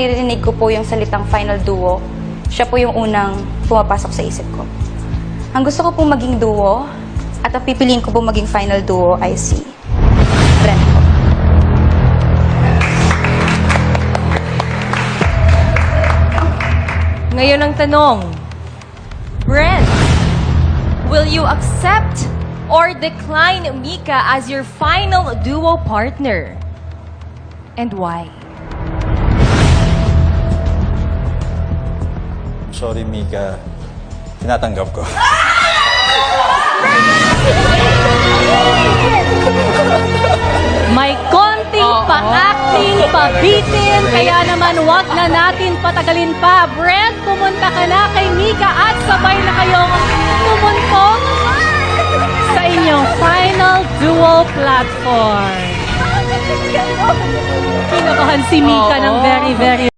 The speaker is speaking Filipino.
Narinig ko po yung salitang final duo. Siya po yung unang pumapasok sa isip ko. Ang gusto ko pong maging duo at ang pipiliin ko pong maging final duo ay si Brent po. Ngayon ang tanong, Brent, will you accept or decline Mika as your final duo partner? And why? Sorry, Mika. Tinatanggap ko. May konting pa-acting, pa-bitin, kaya naman wag na natin patagalin pa. Brent, pumunta ka na kay Mika at sabay na kayong tumuntong sa inyong final duo platform. Kinabahan si Mika ng very, very